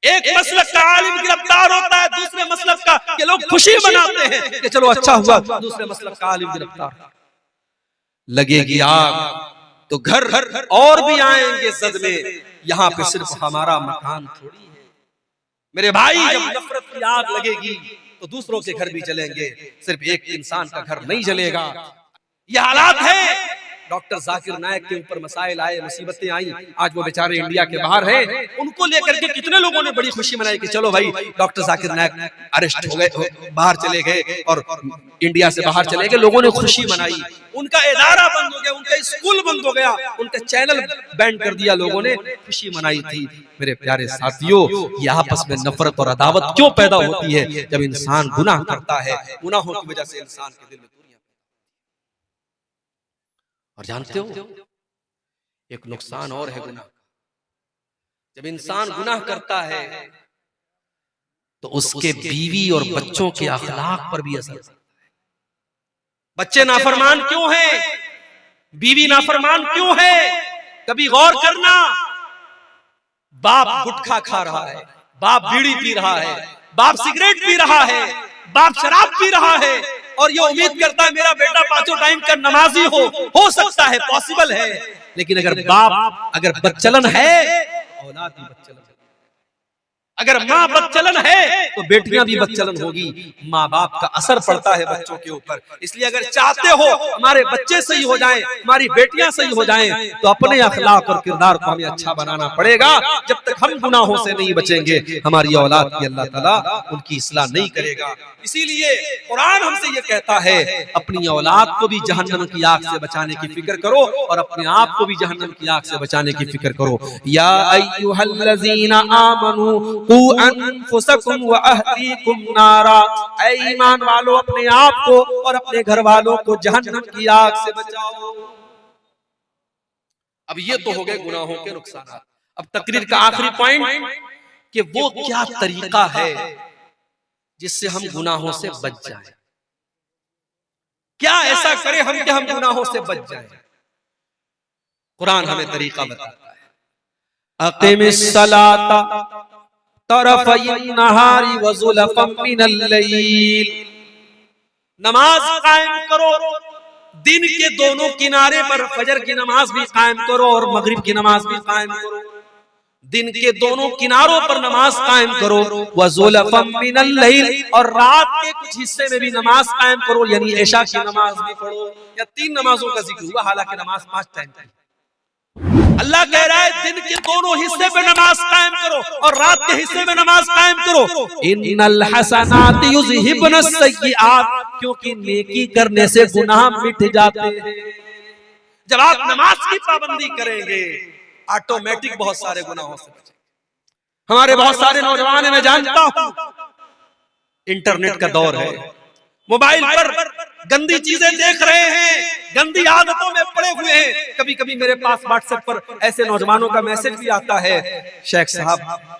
एक मसलक का आलिम गिरफ्तार होता है, दूसरे मसलक का के लोग खुशी मनाते हैं कि चलो अच्छा हुआ, दूसरे मसलक का आलिम गिरफ्तार। लगेगी आग तो घर और भी आएंगे जद में, यहाँ पे सिर्फ हमारा मकान थोड़ी है। मेरे भाई, जब नफरत की आग लगेगी तो दूसरों के घर भी जलेंगे, सिर्फ एक इंसान का घर नहीं जलेगा। ये हालात है। डॉक्टर जाकिर नायक के ऊपर मसाइल आए, मुसीबतें आई, आज वो बेचारे इंडिया के बाहर हैं। उनको लेकर के कितने लोगों ने बड़ी खुशी मनाई कि चलो भाई डॉक्टर जाकिर नायक अरेस्ट हो गए, बाहर चले गए और इंडिया से बाहर चले गए। लोगों ने खुशी मनाई, उनका इदारा बंद हो गया, उनका स्कूल बंद हो गया, उनका चैनल बैन कर दिया, लोगों ने खुशी मनाई थी। मेरे प्यारे साथियों, ये आपस में नफरत और अदावत क्यों पैदा होती है? जब इंसान गुनाह करता है, गुनाहों की वजह से इंसान के दिल में। और जानते हो एक नुकसान और है गुनाह। जब इंसान गुनाह करता है तो उसके बीवी और बच्चों के अखलाक पर भी असर पड़ता है। बच्चे नाफरमान क्यों हैं? बीवी नाफरमान क्यों है? कभी गौर करना। बाप गुटखा खा रहा है, बाप बीड़ी पी रहा है, बाप सिगरेट पी रहा है, बाप शराब पी रहा है और ये उम्मीद करता है मेरा बेटा पांचों टाइम का नमाजी हो सकता है, पॉसिबल है। लेकिन अगर बाप अगर बदचलन है, औलाद भी बदचलन है। अगर माँ बदचलन है तो बेटियां भी बदचलन होगी। माँ बाप का असर पड़ता है बच्चों के ऊपर। इसलिए अगर चाहते हो हमारे बच्चे सही हो जाएं, हमारी बेटियां सही हो जाएं, तो अपने अखलाक और किरदार को हमें अच्छा बनाना पड़ेगा। जब तक हम गुनाहों से नहीं बचेंगे, हमारी औलाद की अल्लाह ताला उनकी इस्लाह नहीं करेगा। इसीलिए कुरान हमसे ये कहता है अपनी औलाद को भी जहन्नम की आग से बचाने की फिक्र करो और अपने आप को भी जहन्नम की आग से बचाने की फिक्र करो। या अय्युहल्लज़ीना आमनू कू अनफुसकुम व अहलीकुम नारा, ऐ ईमान वालों अपने आप को और अपने घर वालों को जहन्नम की आग से बचाओ। अब ये तो हो गए गुनाहों के नुकसान। अब तकरीर का आखिरी पॉइंट कि वो क्या तरीका है जिससे हम गुनाहों से बच जाएं। क्या ऐसा करें हम कि हम गुनाहों से बच जाएं? कुरान हमें तरीका बताता है। अक़िमिस सलाता तरफ़इन नहारी व ज़ुलफ़म मिनल लैल, नमाज कायम करो दिन के दोनों किनारे पर। फजर की नमाज भी कायम करो और मगरिब की नमाज भी कायम करो। दिन के दोनों किनारों पर नमाज कायम करो। व ज़ुलफ़म मिनल लैल, और रात के कुछ हिस्से में भी नमाज कायम करो, यानी इशा की नमाज भी पढ़ो। या 3 नमाजों का जिक्र हुआ, हालांकि नमाज 5 टाइम की। अल्लाह कह रहा है दिन के दोनों हिस्से में नमाज कायम करो और रात के हिस्से में नमाज कायम करो। इन्नल हसनाति युज़हिबुन सय्यिआत, क्योंकि नेकी करने से गुनाह मिट जाते हैं। जब आप नमाज की पाबंदी करेंगे, ऑटोमेटिक बहुत सारे गुनाहों से बचेंगे। हमारे बहुत सारे नौजवान, मैं जानता हूं, इंटरनेट का दौर है, मोबाइल पर गंदी चीजें देख रहे हैं, गंदी आदतों में पड़े हुए हैं। कभी कभी मेरे पास व्हाट्सएप पर ऐसे नौजवानों का मैसेज भी आता है, शेख साहब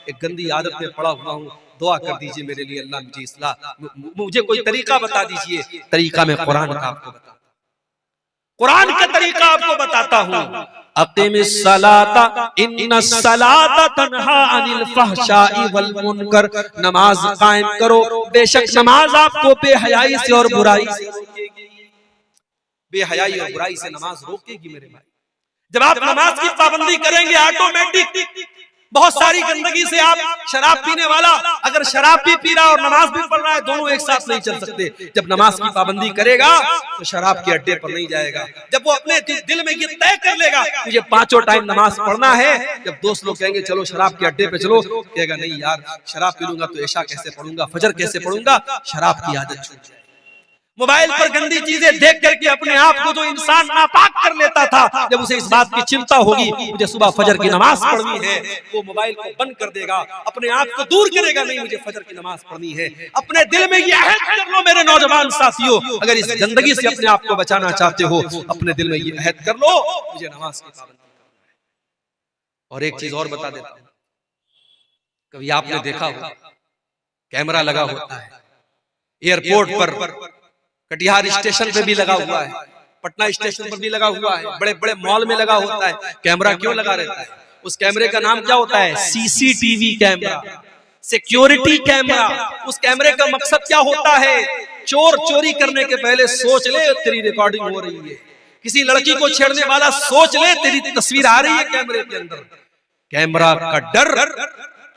एक गंदी आदत में पड़ा हुआ हूँ, दुआ कर दीजिए मेरे लिए, अल्लाह मुझे इस्लाह, मुझे कोई तरीका बता दीजिए। तरीका मैं कुरान का आपको बताता हूँ, कुरान का तरीका आपको बताता हूँ। अक़िमिस सलाता इन्नस सलाता तन्हा अनिल फ़हशाई वल मुनकर, नमाज कायम करो, बेशक नमाज आपको बेहयाई से और बुराई से रोकेगी। बेहयाई और बुराई से नमाज रोकेगी मेरे भाई। जब आप नमाज की पाबंदी करेंगे, ऑटोमेटिक बहुत सारी गंदगी से, आप शराब पीने वाला अगर शराब भी पी रहा है और नमाज भी पढ़ रहा है, दोनों एक साथ नहीं चल सकते। जब नमाज की पाबंदी करेगा तो शराब के अड्डे पर नहीं जाएगा। जब वो अपने दिल में ये तय कर लेगा मुझे 5 टाइम नमाज पढ़ना है, जब दोस्त लोग कहेंगे चलो शराब के अड्डे पे चलो, कहेगा नहीं यार, शराब पी लूंगा तो इशा कैसे पढ़ूंगा, फजर कैसे पढ़ूंगा, शराब की आदत छूट जाएगी। मोबाइल पर गंदी चीजें देख करके अपने आप को जो इंसान नापाक कर लेता था, जब उसे इस बात की चिंता होगी मुझे सुबह फजर की नमाज पढ़नी है, वो मोबाइल को बंद कर देगा, अपने आप को दूर करेगा, नहीं मुझे फजर की नमाज पढ़नी है। अपने दिल में ये अहद कर लो मेरे नौजवान साथियों, अगर इस गंदगी से अपने आप को बचाना चाहते हो, अपने दिल में ये अहद कर लो मुझे नमाज की पाबंदी करना है। और एक चीज और बता देता हूं, कभी आपने देखा हो कैमरा लगा होता है एयरपोर्ट पर, कटिहार स्टेशन पे भी लगा हुआ है, पटना स्टेशन पर भी लगा हुआ है, बड़े बड़े मॉल में लगा होता है। कैमरा क्यों लगा रहता है? उस कैमरे का नाम क्या होता है? CCTV camera. Security camera. उस कैमरे का मकसद क्या होता है? चोर चोरी करने के पहले सोच ले तेरी रिकॉर्डिंग हो रही है, किसी लड़की को छेड़ने वाला सोच ले तेरी तस्वीर आ रही है कैमरे के अंदर। कैमरा का डर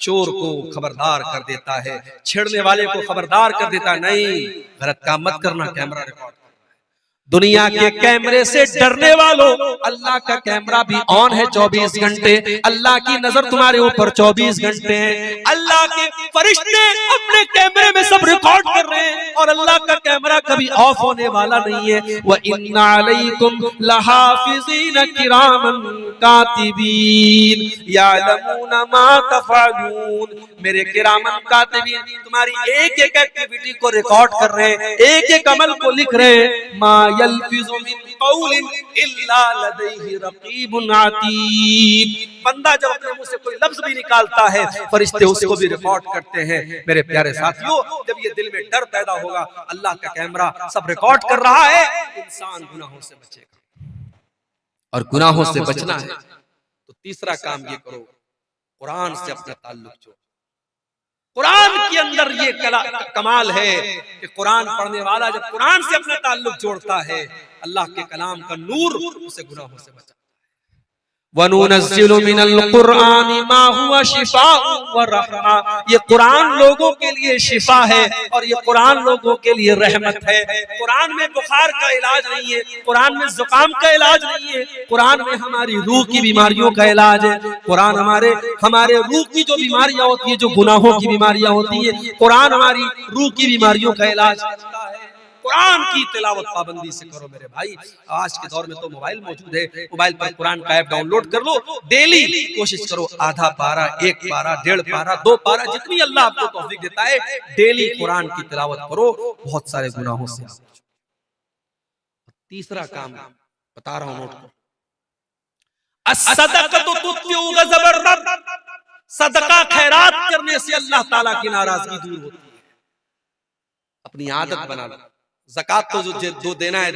चोर को खबरदार कर देता है, छेड़ने वाले को खबरदार कर देता है, नहीं गलत काम मत करना, कैमरा रिकॉर्ड। दुनिया के कैमरे से डरने वालों, अल्लाह का कैमरा भी ऑन है 24 घंटे। अल्लाह की नजर तुम्हारे ऊपर 24 घंटे है। अल्लाह के फरिश्ते अपने कैमरे में सब रिकॉर्ड कर रहे हैं और अल्लाह का कैमरा कभी ऑफ होने वाला नहीं है। व इन्ना अलैकुम लहाफिज़ीन किरामन कातिबीन यअलमूना मा तफ़अलून। मेरे किरामन कातिबीन तुम्हारी एक एक एक्टिविटी को रिकॉर्ड कर रहे हैं, एक एक अमल को लिख रहे हैं। मा यल्फिज़ु मिन क़ौलिन इल्ला लदैहि रक़ीबुन अतीद। बंदा जब अपने मुंह से कोई लफ्ज भी निकालता है, फरिश्ते उसको भी रिकॉर्ड करते हैं। मेरे प्यारे साथियों, जब ये दिल में डर पैदा होगा, अल्लाह का कैमरा सब रिकॉर्ड कर रहा है, इंसान गुनाहों से बचेगा। और गुनाहों से बचना है तो तीसरा काम ये करो, कुरान से अपना ताल्लुक जोड़ो। कुरान के अंदर ये कमाल है कि कुरान पढ़ने वाला जब कुरान से अपना ताल्लुक जोड़ता है, अल्लाह के कलाम का नूर उसे गुनाहों से बचाता है। वनुनज़्ज़िलु मिनल कुरआनि मा हुवा शिफ़ाउन व रहमा। ये कुरान लोगों के लिए शिफा है और ये कुरान लोगों के लिए रहमत है। कुरान में बुखार का इलाज नहीं है, कुरान में जुकाम का इलाज नहीं है, कुरान में हमारी रूह की बीमारियों का इलाज है। कुरान हमारे रूह की जो बीमारियां होती है, जो गुनाहों की बीमारियां होती है, कुरान हमारी रूह की बीमारियों का इलाज करता है। कुरान की तिलावत पाबंदी से करो मेरे भाई। आज के दौर में तो मोबाइल मौजूद है, मोबाइल पर कुरान का ऐप डाउनलोड कर लो, डेली कोशिश करो आधा पारा, 1 पारा, 1.5 पारा, 2 पारा, जितनी अल्लाह आपको तौफीक देता है, डेली कुरान की तिलावत करो, बहुत सारे गुनाहों से। तीसरा काम बता रहा हूं, नोट करो, अस्सदक़तु तुत्फ़िउ ग़ज़बर रब। सदका खैरात करने से अल्लाह ताला की नाराजगी दूर होती है। अपनी आदत बना लो। ज़कात तो जो देना है।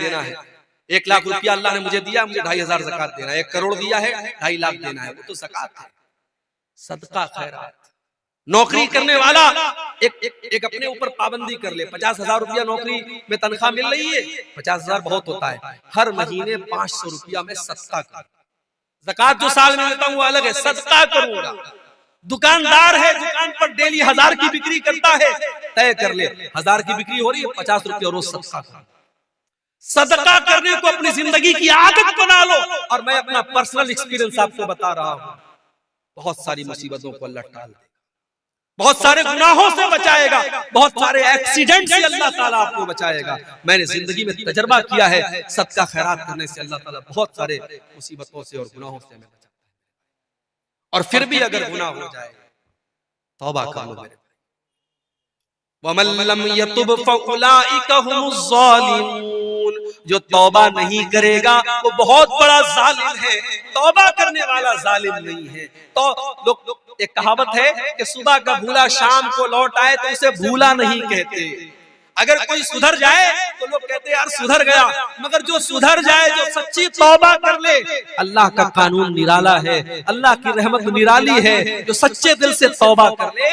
1 लाख रुपया अल्लाह ने मुझे दिया, मुझे 2,500 ज़कात देना है। 1 करोड़ दिया है, 2.5 लाख देना है, वो तो ज़कात है। सदका खैरात। नौकरी करने वाला एक अपने ऊपर पाबंदी कर ले। 50,000 रुपया नौकरी में तनख्वाह मिल रही है, 50,000 बहुत होता है, हर महीने 500 रुपया में सदका कर। ज़कात जो साल में देता हूँ वो अलग है, सदका करूंगा। दुकानदार है, दुकान पर डेली 1000 की बिक्री करता है, तय कर ले 1000 की बिक्री हो रही है, 50 रुपया रोज सदका कर। सदका करने को अपनी जिंदगी की आदत बना लो। और मैं अपना पर्सनल एक्सपीरियंस आपको बता रहा हूं, बहुत सारी मुसीबतों को अल्लाह टाल देगा, बहुत सारे गुनाहों से बचाएगा, बहुत सारे एक्सीडेंट से अल्लाह ताला आपको बचाएगा। मैंने जिंदगी में तजर्बा किया है, सदका खैरात करने से अल्लाह ताला बहुत सारे मुसीबतों से और गुनाहों से हमें बचाता है। और फिर भी अगर गुनाह हो जाए, तौबा कर लो मेरे भाई। वमन लम यतुब फउलाइका हुमुज़ ज़ालिमून। जो तौबा नहीं करेगा वो बहुत बड़ा जालिम है, तौबा करने वाला जालिम नहीं है। तो लोग एक कहावत है कि सुबह का भूला शाम को लौट आए तो उसे भूला नहीं कहते। अगर कोई सुधर जाए तो लोग कहते हैं यार सुधर गया, मगर जो सुधर जाए, जो सच्ची तौबा कर ले, अल्लाह का कानून निराला है, अल्लाह की रहमत निराली है। जो सच्चे दिल से तौबा कर ले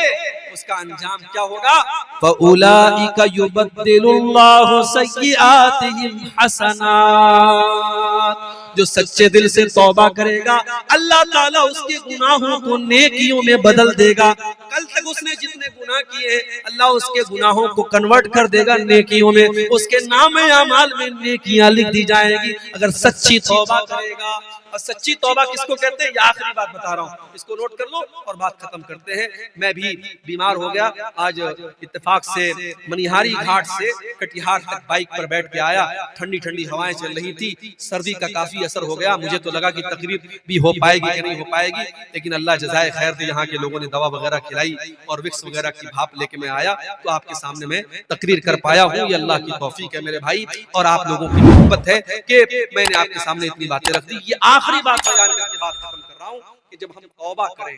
उसका अंजाम क्या होगा? फउलाइका युबद्दिलुल्लाहु सय्यिआतिहिम हसनात। जो सच्चे दिल से तौबा करेगा, अल्लाह ताला उसके गुनाहों को नेकियों में बदल देगा। कल तक उसने जितने गुनाह किए हैं, अल्लाह उसके गुनाहों को कन्वर्ट कर देगा नेकियों में। उसके नामे अमाल में नेकियां लिख दी जाएगी अगर सच्ची तौबा करेगा। और सच्ची तौबा किसको कहते हैं? ये आखिरी बात बता रहा हूँ, इसको नोट कर लो और बात खत्म करते हैं। मैं भी बीमार हो गया, आज इत्तेफाक से मनिहारी घाट से कटिहार तक बाइक पर बैठ के आया। ठंडी ठंडी हवाएं चल रही थी, सर्दी का काफी असर हो गया। मुझे तो लगा कि तकरीर भी हो पाएगी कि नहीं हो पाएगी, लेकिन अल्लाह जज़ाए खैर दे, यहाँ के लोगों ने दवा वगैरह खिलाई और विक्स वगैरह की भाप लेके मैं आया तो आपके सामने मैं तकरीर कर पाया हूँ। ये अल्लाह की तौफीक है मेरे भाई, और आप लोगों की मोहब्बत है कि मैंने आपके सामने इतनी बातें रख दी। ये आखिरी बात बयान करके बात खत्म कर रहा हूँ कि जब हम तौबा करें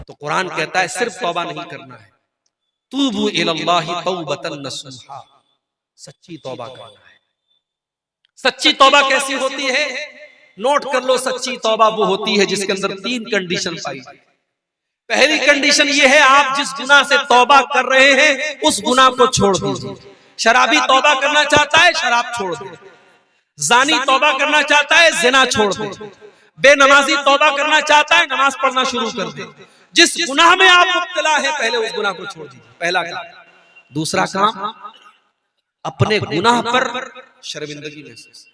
तो कुरान कहता है सिर्फ तौबा नहीं करना है, तूबू इलल्लाहि तौबतन नसूहा, सच्ची तौबा करना है। सच्ची तौबा कैसी होती है? नोट कर लो, सच्ची तौबा वो होती है जिसके अंदर 3 कंडीशन पाई जाए। पहली कंडीशन ये है, आप जिस गुनाह से तौबा कर रहे हैं उस गुनाह को छोड़ दीजिए। शराबी तौबा करना चाहता है, शराब छोड़ दे। जानी तौबा करना चाहता है, जिना छोड़ दे। बेनमाजी तौबा करना चाहता है, नमाज पढ़ना शुरू कर दे। जिस गुनाह में आप मुब्तला है, पहले उस गुनाह को छोड़ दीजिए, पहला काम। दूसरा काम, अपने गुनाह पर शर्मिंदगी महसूस,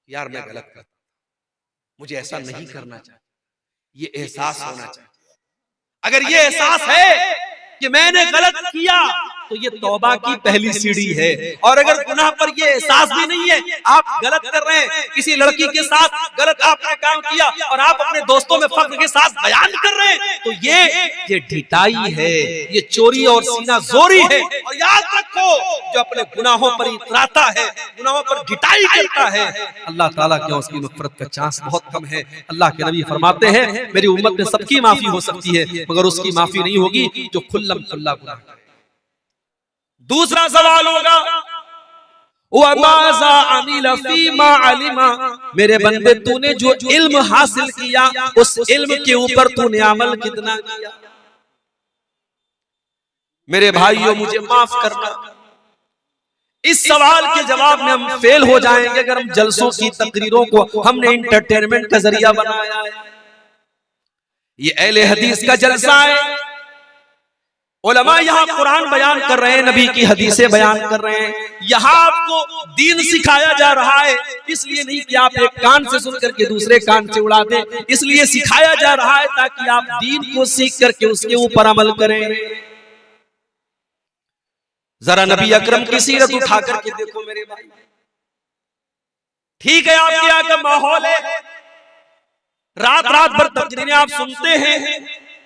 यार मैं गलत करता, मुझे ऐसा नहीं करना चाहिए, ये एहसास होना चाहिए। अगर ये एहसास है कि मैंने गलत किया तो ये तौबा की पहली सीढ़ी है। और अगर गुनाह पर ये एहसास भी नहीं है, आप गलत कर रहे हैं, किसी लड़की के साथ गलत आपने काम किया और आप अपने दोस्तों में फख्र के साथ बयान कर रहे हैं, तो ये ढिठाई है, ये चोरी और सीना जोरी है। और याद रखो, जो अपने गुनाहों पर इतराता है, गुनाहों पर ढिठाई करता है, अल्लाह ताला के उसकी मग़फ़िरत का चांस बहुत कम है। अल्लाह के नबी फरमाते हैं, मेरी उम्मत में सबकी माफी हो सकती है, मगर उसकी माफी नहीं होगी जो खुल्लम खुल्ला गुनाह करे। दूसरा सवाल होगा, वमाज़ा अमिला फीमा अलिमा, मेरे बंदे तूने जो इल्म हासिल किया उस इल्म के ऊपर तूने अमल कितना किया। मेरे भाइयों, मुझे माफ करना, इस सवाल के जवाब में हम फेल हो जाएंगे अगर हम जलसों की तकरीरों को हमने एंटरटेनमेंट का जरिया बनाया है। ये अहले हदीस का जलसा है। उलमा यहाँ कुरान बयान कर रहे हैं, नबी की हदीसें बयान कर रहे हैं। यहाँ आपको दीन सिखाया जा रहा है, इसलिए नहीं कि आप एक कान से सुन करके दूसरे कान से उड़ा दें, इसलिए सिखाया जा रहा है ताकि आप दीन को सीख करके उसके ऊपर अमल करें। जरा नबी अकरम की सीरत उठा करके देखो मेरे भाई। ठीक है, आपके यहाँ का माहौल है, रात रात भर तकरीरें आप सुनते हैं,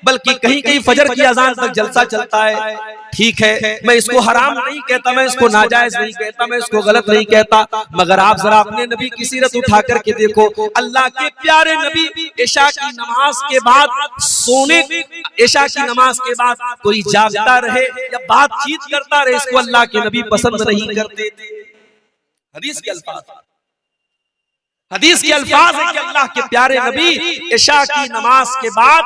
बल्कि कहीं कहीं फजर की अजान तक जलसा चलता है। ठीक है, मैं इसको हराम नहीं कहता, मैं इसको नाजायज नहीं कहता, मैं इसको गलत नहीं कहता, मगर आप जरा अपने नबी की सीरत उठा करके देखो। अल्लाह के प्यारे नबी इशा की नमाज के बाद इशा की नमाज के बाद कोई जागता रहे या बातचीत करता रहे, इसको अल्लाह के नबी पसंद नहीं करते थे। हदीस के अल्फाज है कि अल्लाह के प्यारे नबी इशा की नमाज के बाद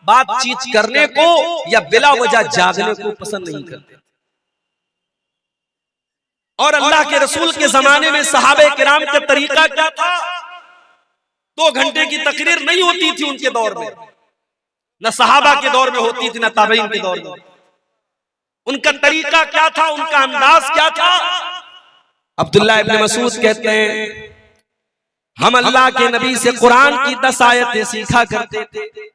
बातचीत करने को या बिला वजह जागने को पसंद नहीं करते। और अल्लाह के रसूल के जमाने में सहाबे किराम का तरीका क्या था? 2 घंटे की तकरीर नहीं होती थी उनके दौर में, न सहाबा के दौर में होती थी, न ताबईन के दौर में। उनका तरीका क्या था, उनका अंदाज क्या था? अब्दुल्लाह इब्न मसूद कहते हैं, हम अल्लाह के नबी से कुरान की 10 आयतें सीखा करते थे।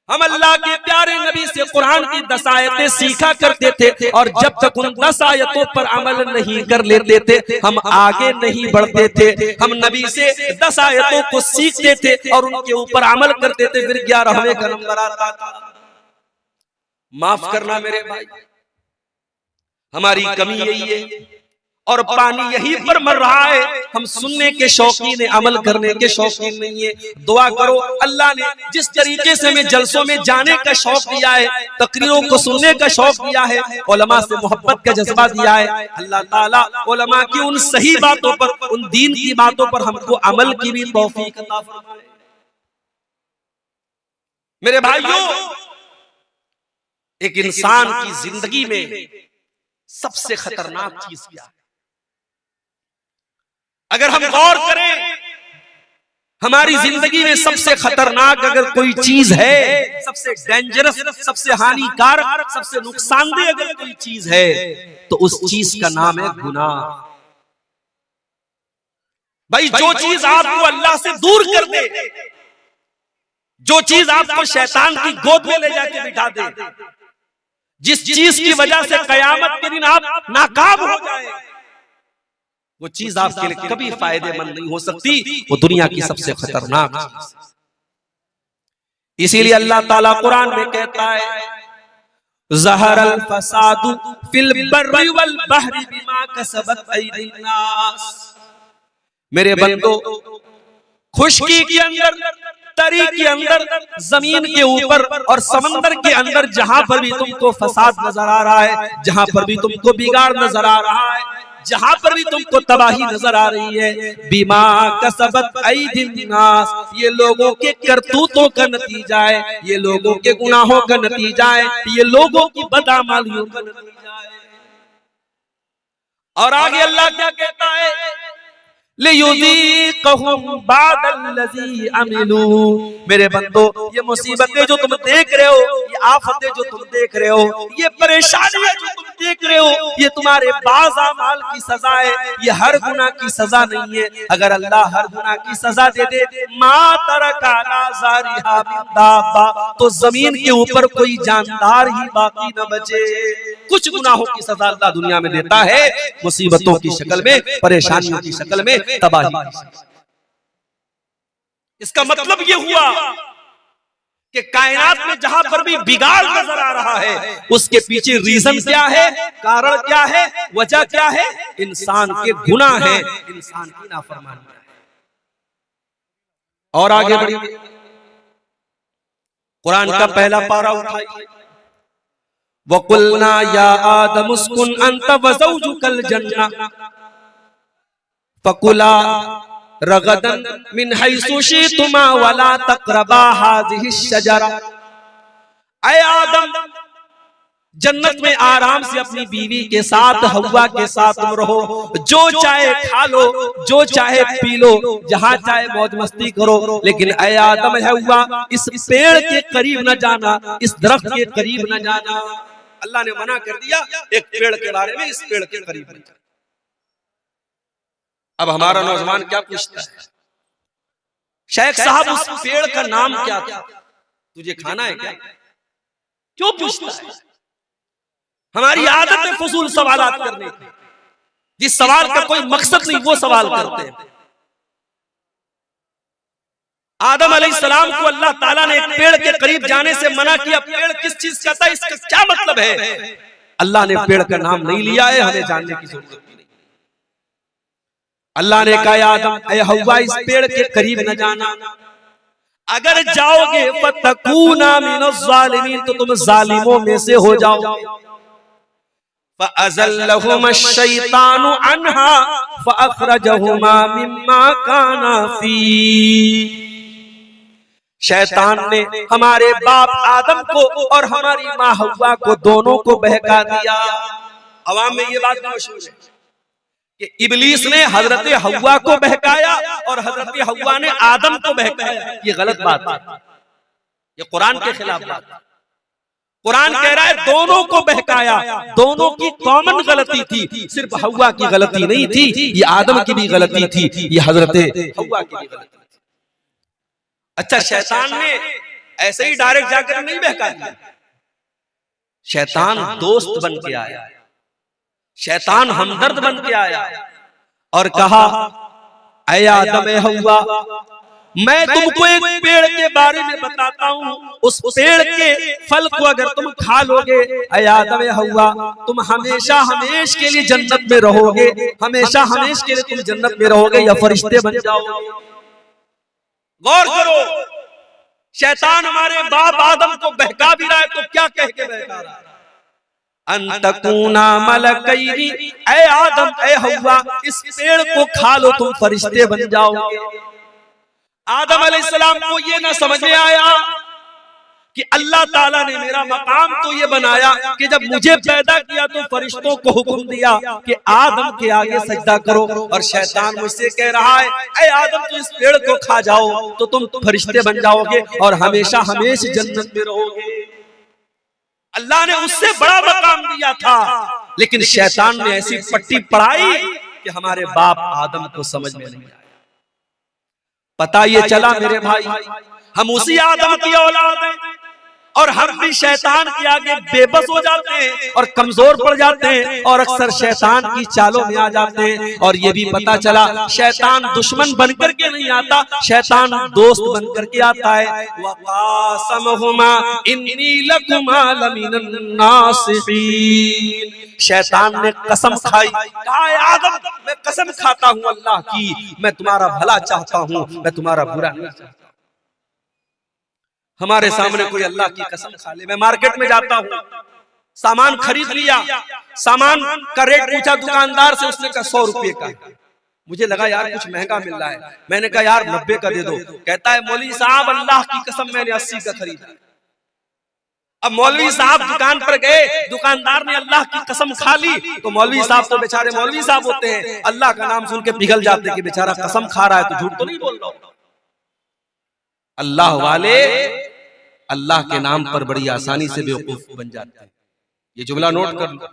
हम अल्लाह के प्यारे नबी से कुरान की 10 आयतें सीखा करते थे, और जब तक उन 10 आयतों पर अमल नहीं कर लेते थे हम आगे नहीं बढ़ते थे। हम नबी से 10 आयतों को सीखते थे और उनके ऊपर अमल करते थे, फिर 11वें का नंबर आता था। माफ करना मेरे भाई, हमारी कमी यही है और पानी यहीं पर मर रहा है। हम सुनने के शौकीन है, अमल करने के शौकीन नहीं है। दुआ करो, अल्लाह ने जिस तरीके से हमें जलसों में जाने का शौक दिया है, तकरीरों को सुनने का शौक दिया है, उलमा से मोहब्बत का जज्बा दिया है, अल्लाह ताला उलमा की उन सही बातों पर, उन दीन की बातों पर हमको अमल की भी तौफीक अता फरमाए। मेरे भाइयों, एक इंसान की जिंदगी में सबसे खतरनाक चीज क्या है? अगर हम गौर करें, हमारी जिंदगी में सबसे खतरनाक अगर कोई चीज है, सबसे डेंजरस, सबसे हानिकारक, सबसे नुकसानदेह अगर कोई चीज है, तो उस चीज का नाम है गुनाह। भाई, जो चीज आपको अल्लाह से दूर कर दे, जो चीज आपको शैतान की गोद में ले जाके बिठा दे, जिस चीज की वजह से कयामत के दिन आप नाकाम हो जाए, वो चीज आपके लिए कभी फायदेमंद नहीं हो सकती। वो दुनिया की सबसे खतरनाक चीज। इसीलिए अल्लाह ताला कुरान में कहता है, ज़हरल फसादु फिल बर्रि वल बहरि बिमा कसबत अयदीन नास। मेरे बंदो, खुशकी के अंदर, तरी के अंदर, जमीन के ऊपर और समंदर के अंदर जहां पर भी तुमको फसाद नजर आ रहा है, जहां पर भी तुमको बिगाड़ नजर आ रहा है, जहां पर भी तुमको तबाही नजर आ रही है, बीमा कसबत ऐदिन नास, ये लोगों के करतूतों का नतीजा है, ये लोगों के गुनाहों का नतीजा है, ये लोगों की बदअमलियों का नतीजा है। और आगे अल्लाह क्या कहता है, लियुज़ीक़हुम बादल्लज़ी अमिलू, मेरे बंदो ये मुसीबतें जो तुम देख रहे हो, ये आफतें जो तुम देख रहे हो, ये परेशानियां जो तुम देख रहे हो, ये तुम्हारे बाज़ अमाल की सजा है, ये हर गुनाह की सजा नहीं है। अगर अल्लाह हर गुनाह की सजा दे दे, मा तरका अला ज़ारिहा मिन दाब्बा, तो जमीन के ऊपर कोई जानदार ही बाकी न बचे। कुछ गुनाहों की सजा अल्लाह दुनिया में देता है, मुसीबतों की शक्ल में, परेशानियों की शक्ल में, तबाही। इसका मतलब यह हुआ कि कायनात में जहां पर भी बिगाड़ नजर आ रहा है, उसके पीछे रीजन क्या है, कारण क्या है, वजह क्या है, इंसान के गुनाह है, इंसान की नाफरमानी है। और आगे बढ़िए, कुरान का पहला पारा उठाइए, वकुलना या आदम उस्कुन अंत व ज़ौजुकल जन्नह फकुला रगदन मिन हैसु शि'तुमा वला तक़रबा हाज़िहि शजरा। ऐ आदम, जन्नत में आराम से अपनी बीवी के साथ, हव्वा के साथ तुम रहो, जो चाहे खा लो, जो चाहे पी लो, जहां चाहे मौज मस्ती करो, लेकिन ऐ आदम हव्वा, इस पेड़ के करीब न जाना, इस दरख्त के करीब न जाना। अल्लाह ने मना कर दिया एक पेड़ के बारे में, इस पेड़ के करीब न जाना। अब हमारा नौजवान क्या पूछता है, शेख साहब उस पेड़ का नाम क्या था, तुझे खाना है क्या, क्यों पूछता है? हमारी आदत है फजूल सवालात करने की, जिस सवाल का कोई मकसद नहीं वो सवाल करते हैं। आदम अलैहिस्सलाम को अल्लाह ताला ने एक पेड़ के करीब जाने से मना किया, पेड़ किस चीज का था, इसका क्या मतलब है? अल्लाह ने पेड़ का नाम नहीं लिया है, हमें जानने की जरूरत नहीं। अल्लाह ने कहा आदम ऐ हव्वा, इस पेड़ के करीब न जाना, अगर जाओगे फतकूना मिनज़्ज़ालिमीन, तो तुम जालिमों में से हो जाओगे। फ़अज़ल्लहुमा अश-शैतानु अन्हा फ़अख़रजहुमा मिम्मा काना फ़ी। शैतान ने हमारे बाप आदम को और हमारी माँ हव्वा को दोनों को बहका दिया। अवाम में ये बात मशहूर है कि इब्लीस ने हजरत हव्वा को बहकाया और हजरत हव्वा ने आदम को बहकाया। ये गलत बात है, ये कुरान के खिलाफ बात है। कुरान कह रहा है दोनों को बहकाया, दोनों की कॉमन गलती थी, सिर्फ हव्वा की गलती नहीं थी, ये आदम की भी गलती थी, ये हजरत हव्वा की भी गलती थी। अच्छा, शैतान ने ऐसे ही डायरेक्ट जाकर नहीं बहका दिया, शैतान दोस्त बन के आया, शैतान हमदर्द बन के आया और कहा ऐ आदम ऐ हव्वा, मैं तुमको एक पेड़ के बारे में बताता हूँ, उस पेड़ के फल को अगर तुम खा लोगे, ऐ आदम ऐ हव्वा, तुम हमेशा हमेश के लिए जन्नत में रहोगे, हमेशा हमेश के लिए तुम जन्नत में रहोगे या फरिश्ते बन जाओगे। गौर करो, शैतान हमारे बाप आदम को बहका भी रहा है तो क्या कह के बहका रहा है? अंतकूना मलकैनी, ऐ आदम ऐ हव्वा, इस पेड़ को खा लो तुम फरिश्ते बन जाओगे। आदम अलैहिस्सलाम को ये ना समझ में आया कि अल्लाह ताला ने मेरा मकाम तो ये बनाया कि जब मुझे पैदा किया तो फरिश्तों को हुक्म दिया कि आदम के आगे सजदा करो, और शैतान मुझसे कह रहा है ऐ आदम तो इस पेड़ को खा जाओ तो तुम फरिश्ते बन जाओगे और हमेशा हमेशा जन्नत में रहोगे। अल्लाह ने उससे बड़ा मकाम दिया था, लेकिन शैतान ने ऐसी पट्टी पढ़ाई कि हमारे बाप आदम को समझ में नहीं आया। पता ये चला मेरे भाई, हम उसी आदम की औलाद हैं और हम भी शैतान के आगे बेबस हो जाते हैं और कमजोर पड़ जाते हैं और अक्सर शैतान की चालों में आ जाते हैं। और ये भी पता चला शैतान दुश्मन बनकर के नहीं आता, शैतान दोस्त बनकर के आता है। वक़ासमहुमा इन्नी लकुमा लमिनन नासिहीन, शैतान ने कसम खाई, कहा आदम मैं कसम खाता हूँ अल्लाह की, मैं तुम्हारा भला चाहता हूँ, मैं तुम्हारा बुरा नहीं चाहता। हमारे सामने कोई अल्लाह की कसम खा ले, मैं मार्केट में जाता हूँ, सामान खरीद लिया, सामान का रेट पूछा दुकानदार से, उसने कहा 100 रुपए का। मुझे लगा यार कुछ महंगा मिल रहा है, मैंने कहा यार 90 का दे दो। कहता है मौलवी साहब अल्लाह की कसम मैंने 80 का खरीदा। अब मौलवी साहब दुकान पर गए, दुकानदार ने अल्लाह की कसम खा ली, तो मौलवी साहब तो बेचारे मौलवी साहब होते हैं, अल्लाह का नाम सुन के पिघल जाते कि बेचारा कसम खा रहा है तो झूठ तो नहीं बोल रहा। अल्लाह वाले अल्लाह के नाम पर बड़ी आसानी से बेवकूफ बन जाते हैं। ये जुमला नोट कर लो,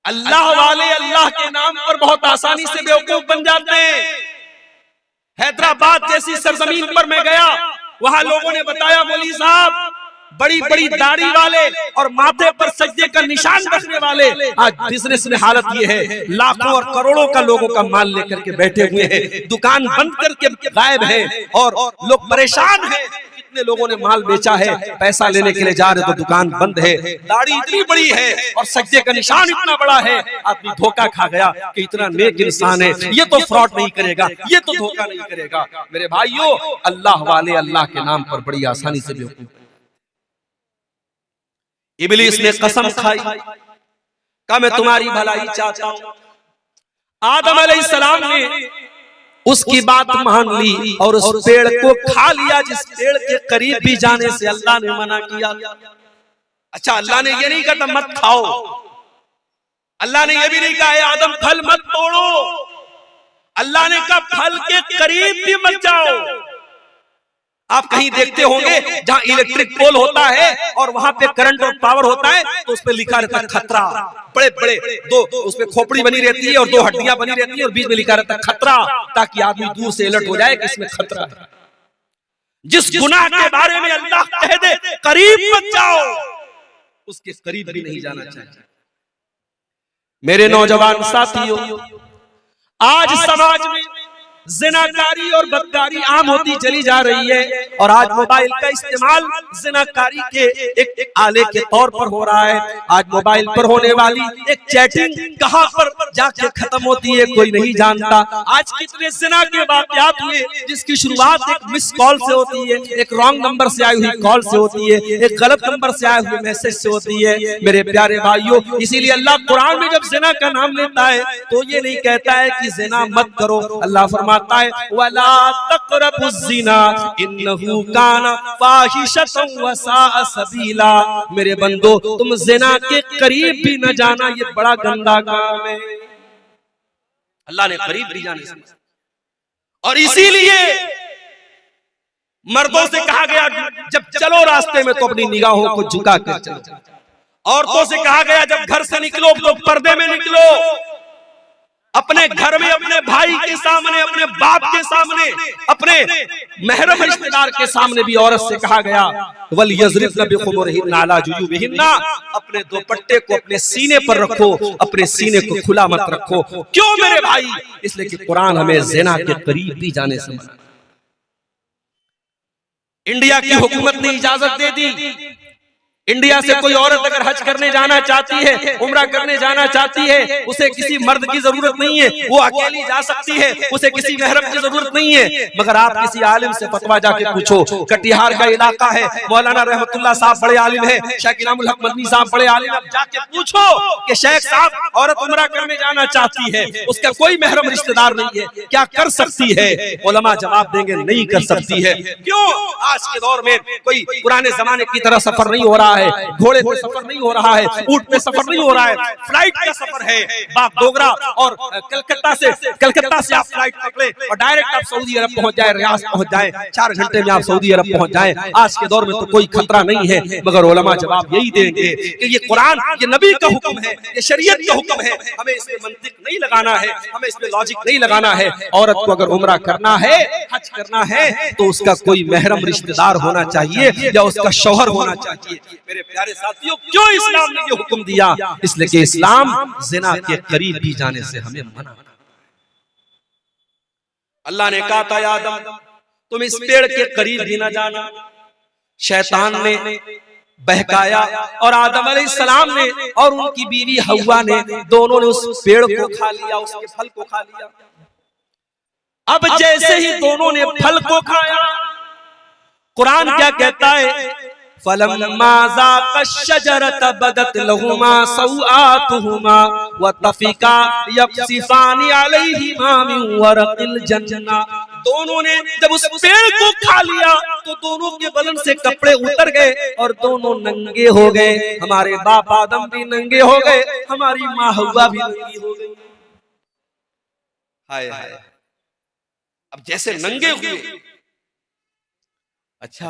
अल्लाह वाले अल्लाह के नाम पर बहुत आसानी से बेवकूफ बन जाते हैं। हैदराबाद जैसी सरजमीन पर मैं गया, वहां लोगों ने बताया मौलवी साहब बड़ी बड़ी दाढ़ी वाले और माथे पर सज्जे का निशान रखने वाले आज बिजनेस में हालत ये है, लाखों और करोड़ों का लोगों का माल लेकर के बैठे हुए हैं, दुकान बंद करके गायब है और लोग परेशान हैं। कितने लोगों ने माल बेचा है, पैसा लेने के लिए जा रहे तो दुकान बंद है, दाढ़ी इतनी बड़ी है और सज्जे का निशान इतना बड़ा है। आदमी धोखा खा गया कि इतना नेक इंसान है, ये तो फ्रॉड नहीं करेगा, ये तो धोखा नहीं करेगा। मेरे भाइयों, अल्लाह वाले अल्लाह के नाम पर बड़ी आसानी से बेवकूफ। इब्लीस ने कसम खाई, कहा मैं तुम्हारी भलाई चाहता हूं। आदम अलैहिस्सलाम ने उसकी बात मान ली और उस पेड़ को खा लिया जिस पेड़ के करीब भी जाने से अल्लाह ने मना किया। अच्छा, अल्लाह ने ये नहीं कहा मत खाओ, अल्लाह ने ये भी नहीं कहा आदम फल मत तोड़ो, अल्लाह ने कहा फल के करीब भी मत जाओ। आप कहीं देखते होंगे जहां इलेक्ट्रिक पोल होता है और वहां पे करंट और पावर होता है तो उसपे लिखा रहता है खतरा, बड़े बड़े दो उसपे खोपड़ी बनी रहती है और 2 हड्डियां बनी रहती है और बीच में लिखा रहता है खतरा, ताकि आदमी दूर से अलर्ट हो जाए कि इसमें खतरा है। जिस गुनाह के बारे में अल्लाह कह दे करीब मत जाओ, उसके करीब भी नहीं जाना चाहिए। मेरे नौजवान साथियों, आज समाज में ज़िनाकारी और बदकारी आम होती चली जा रही है और आज मोबाइल का इस्तेमाल ज़िनाकारी के एक आले के तौर पर हो रहा है। आज मोबाइल पर होने वाली एक चैटिंग कहां पर जाके खत्म होती है कोई नहीं जानता। आज कितने ज़िना के वाक़यात हुए जिसकी शुरुआत एक मिस कॉल से होती है, एक रॉन्ग नंबर से आई हुई कॉल से होती है, एक गलत नंबर से आए हुए मैसेज से होती है। मेरे प्यारे भाइयों, इसीलिए अल्लाह कुरान में जब ज़िना का नाम लेता है तो ये नहीं कहता है कि ज़िना मत करो, अल्लाह फरमाता है वला तक़रबुज़्ज़िना इन्नहु काना फ़ाहिशतन व साअ सबीला। मेरे बंदो, तुम ज़िना के करीब भी न जाना, ये बड़ा गंदा काम है। अल्लाह ने करीब भी जाने से, और इसीलिए मर्दों से कहा गया जब चलो रास्ते में तो अपनी निगाहों को झुका कर चलो। औरतों से कहा गया जब घर से निकलो तो पर्दे में निकलो। अपने घर में अपने भाई के सामने, अपने बाप के सामने, अपने महरम रिश्तेदार के सामने भी औरत से कहा गया वल यज़रिबन बिखुमुरिहिन्ना अला जुयूबिहिन्ना, अपने दुपट्टे को अपने सीने पर रखो, अपने सीने को खुला मत रखो। क्यों मेरे भाई? इसलिए कि कुरान हमें ज़िना के करीब भी जाने से मना। इंडिया की हुकूमत ने इजाजत दे दी, इंडिया से कोई औरत अगर हज करने जाना चाहती है, उम्रा करने जाना चाहती है, उसे किसी मर्द की जरूरत नहीं है, वो अकेली जा सकती है, उसे किसी महरम की जरूरत नहीं है। मगर आप किसी आलिम से फतवा जाके पूछो, कटिहार का इलाका है, मौलाना रहमतुल्लाह साहब बड़े आलिम है, शेख इनामुल हक मदनी साहब बड़े आलिम, आप जाके पूछो कि शेख साहब औरत उम्रा करने जाना चाहती है, उसका कोई महरम रिश्तेदार नहीं है, क्या कर सकती है? उलमा जवाब देंगे नहीं कर सकती है। क्यों? आज के दौर में कोई पुराने जमाने की तरह सफर नहीं हो रहा है, घोड़े पे सफर नहीं हो रहा है, ऊंट पे सफर नहीं हो रहा है, फ्लाइट का सफर है। बागडोगरा और कलकत्ता से आप फ्लाइट पकड़े और डायरेक्ट आप सऊदी अरब पहुंच जाए, रियाद पहुंच जाए, 4 घंटे में आप सऊदी अरब पहुंच जाए। आज के दौर में तो कोई खतरा नहीं है, मगर उलमा जवाब यही देंगे कि ये कुरान, ये नबी का हुक्म है, ये शरीयत का हुक्म है, हमें इसमें मंतिक नहीं लगाना है, हमें इसमें लॉजिक नहीं लगाना है। औरत को अगर उम्रा करना है, हज करना है, तो उसका कोई महरम रिश्तेदार होना चाहिए या उसका शौहर होना चाहिए। मेरे प्यारे साथियों, क्यों इस्लाम ने ये हुक्म दिया? इसलिए कि इस्लाम ज़िना के करीब भी जाने से हमें मना। अल्लाह ने कहा था आदम तुम इस पेड़ के करीब भी ना जाना। शैतान ने बहकाया और आदम अलैहिस्सलाम ने और उनकी बीवी हव्वा ने, दोनों ने उस पेड़ को खा लिया, उसके फल को खा लिया। अब जैसे ही दोनों ने फल को खाया, कुरान क्या कहता है? फलम्मा ज़ाक़ा अश-शजरत बदत लहुमा सौआतुहुमा व तफ़िका यक़सिफ़ानी अलैहिमा मिन वरक़िल जन्ना। दोनों ने जब उस पेड़ को खा लिया तो दोनों के बदन से कपड़े उतर गए और दोनों नंगे हो गए। हमारे बाप आदम भी नंगे हो गए, हमारी माँ हव्वा भी नंगी हो गई। हाय हाय, अब जैसे नंगे हुए, अच्छा